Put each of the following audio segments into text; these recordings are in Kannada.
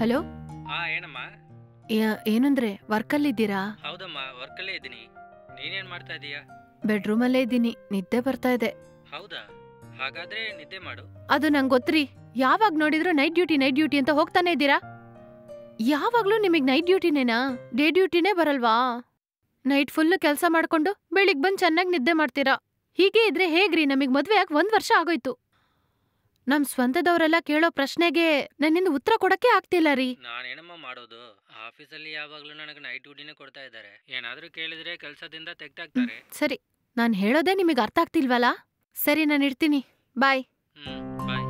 ಹಲೋ. ಏನಮ್ಮ? ಏನಂದ್ರೆ ವರ್ಕಲ್ಲಿದ್ದೀರಾ? ಹೌದಮ್ಮ, ವರ್ಕಲ್ಲೇ ಇದ್ದೀನಿ. ನೀನೇನ್ ಮಾಡ್ತಾ ಇದೀಯಾ? ಬೆಡ್ರೂಮಲ್ಲೇ ಇದ್ದೀನಿ, ನಿದ್ದೆ ಬರ್ತಾ ಇದೆ. ಹೌದಾ? ಹಾಗಾದ್ರೆ ನಿದ್ದೆ ಮಾಡು. ಅದು ನಂಗೆ ಗೊತ್ತ್ರಿ. ಯಾವಾಗ ನೋಡಿದ್ರು ನೈಟ್ ಡ್ಯೂಟಿ ಅಂತ ಹೋಗ್ತಾನೆ ಇದ್ದೀರಾ. ಯಾವಾಗ್ಲೂ ನಿಮಗ್ ನೈಟ್ ಡ್ಯೂಟಿನೇನಾ? ಡೇ ಡ್ಯೂಟಿನೇ ಬರಲ್ವಾ? ನೈಟ್ ಫುಲ್ ಕೆಲಸ ಮಾಡ್ಕೊಂಡು ಬೆಳಿಗ್ ಬಂದ್ ಚೆನ್ನಾಗಿ ನಿದ್ದೆ ಮಾಡ್ತೀರಾ. ಹೀಗೆ ಇದ್ರೆ ಹೇಗ್ರಿ? ನಮಗ್ ಮದ್ವೆ ಆಗಿ 1 ವರ್ಷ ಆಗೋಯ್ತು. ನಮ್ ಸ್ವಂತದವರೆಲ್ಲ ಕೇಳೋ ಪ್ರಶ್ನೆಗೆ ನನ್ನಿಂದ ಉತ್ತರ ಕೊಡಕ್ಕೆ ಆಗ್ತಿಲ್ಲ ರೀ. ನಾನೇನಮ್ಮ ಮಾಡೋದು? ಆಫೀಸಲ್ಲಿ ಯಾವಾಗ್ಲೂ ನನಗೆ ನೈಟ್ ಡ್ಯೂಟಿನೇ ಕೊಡ್ತಾ ಇದ್ದಾರೆ. ಏನಾದ್ರೂ ಕೇಳಿದ್ರೆ ಕೆಲಸದಿಂದ ತೆಗ್ದಾಕ್ತಾರೆ. ಸರಿ, ನಾನ್ ಹೇಳೋದೇ ನಿಮಗ್ ಅರ್ಥ ಆಗ್ತಿಲ್ವಲ್ಲ? ಸರಿ, ನಾನು ಇಡ್ತೀನಿ. ಬಾಯ್. ಬಾಯ್.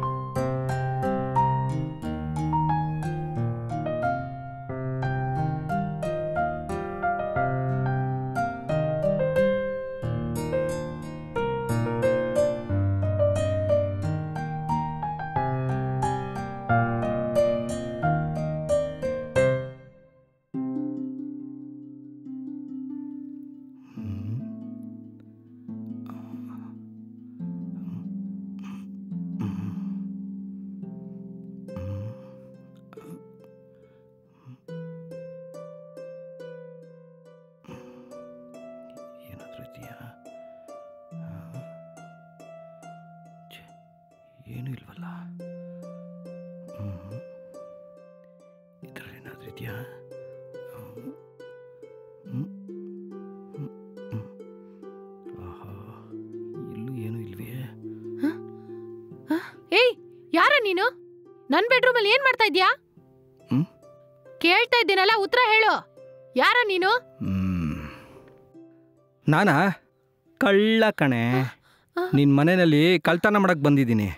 ಏನೂ ಇಲ್ವಲ್ಲ. ಇದರಲ್ಲೇನಾದ್ರೂ ಇದೆಯಾ? ಇಲ್ಲೂ ಏನೂ ಇಲ್ವೇ? ಏಯ್, ಯಾರ ನೀನು? ನನ್ ಬೆಡ್ರೂಮಲ್ಲಿ ಏನ್ ಮಾಡ್ತಾ ಇದ್ಯಾ? ಕೇಳ್ತಾ ಇದ್ದೀನಲ್ಲ, ಉತ್ತರ ಹೇಳು. ಯಾರ ನೀನು? ನಾನಾ? ಕಳ್ಳ ಕಣೆ. ನಿನ್ ಮನೆಯಲ್ಲಿ ಕಳ್ತನ ಮಾಡಕ್ ಬಂದಿದ್ದೀನಿ.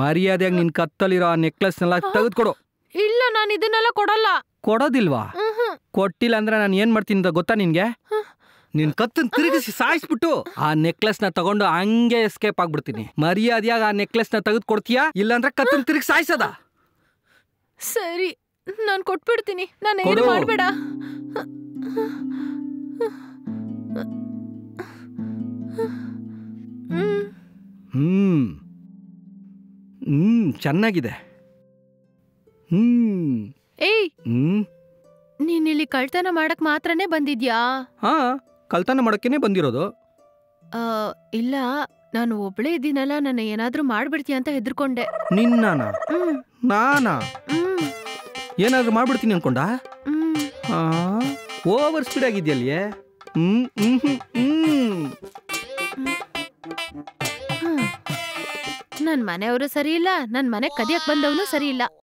ಮರ್ಯಾದೆಯಾಗಿ ನಿನ್ ಕತ್ತಲಿರೋ ಆ ನೆಕ್ಲೆಸ್ನೆಲ್ಲ ತೆಗೆದುಕೊಡು. ಇಲ್ಲ, ನಾನು ಇದನ್ನೆಲ್ಲ ಕೊಡಲ್ಲ. ಕೊಡೋದಿಲ್ವಾ? ಕೊಟ್ಟಿಲ್ಲ ಅಂದ್ರೆ ನಾನು ಏನ್ ಮಾಡ್ತೀನಿ ಅಂತ ಗೊತ್ತಾ ನಿನ್ಗೆ? ನಿನ್ ಕತ್ತನ್ ತಿರುಗಿಸಿ ಸಾಯಿಸ್ಬಿಟ್ಟು ಆ ನೆಕ್ಲೆಸ್ನ ತಗೊಂಡು ಹಂಗೆ ಎಸ್ಕೇಪ್ ಆಗ್ಬಿಡ್ತೀನಿ. ಮರ್ಯಾದೆಯಾಗಿ ಆ ನೆಕ್ಲೆಸ್ನ ತೆಗೆದುಕೊಡ್ತೀಯಾ? ಇಲ್ಲಾಂದ್ರೆ ಕತ್ತನ್ ತಿರುಗಿ ಸಾಯಿಸದ? ಸರಿ, ನಾನು ಕೊಟ್ಬಿಡ್ತೀನಿ. ನಾನು ಏನು ಮಾಡಬೇಡ. ಚೆನ್ನಾಗಿದೆ. ಏಯ್, ನೀನಿಲ್ಲಿ ಕಳ್ತನ ಮಾಡಕ್ ಮಾತ್ರನೇ ಬಂದಿದ್ಯಾ? ಹಾ, ಕಳ್ತನ ಮಾಡಕ್ಕೇನೆ ಬಂದಿರೋದು. ಇಲ್ಲ, ನಾನು ಒಬ್ಳೇ ಇದ್ದೀನಲ್ಲ, ನನ್ನ ಏನಾದ್ರೂ ಮಾಡ್ಬಿಡ್ತೀಯ ಅಂತ ಹೆದರ್ಕೊಂಡೆ. ನಿನ್ನಾನ? ನಾನಾ? ಏನಾದ್ರೂ ಮಾಡ್ಬಿಡ್ತೀನಿ ಅನ್ಕೊಂಡ? ಓವರ್ ಸ್ಪೀಡ್ ಆಗಿದ್ಯಲ್ಲಿಯೇ. ನನ್ ಮನೆಯವರು ಸರಿ ಇಲ್ಲ, ನನ್ ಮನೆ ಕದಿಯಕ್ ಬಂದವನು ಸರಿ ಇಲ್ಲ.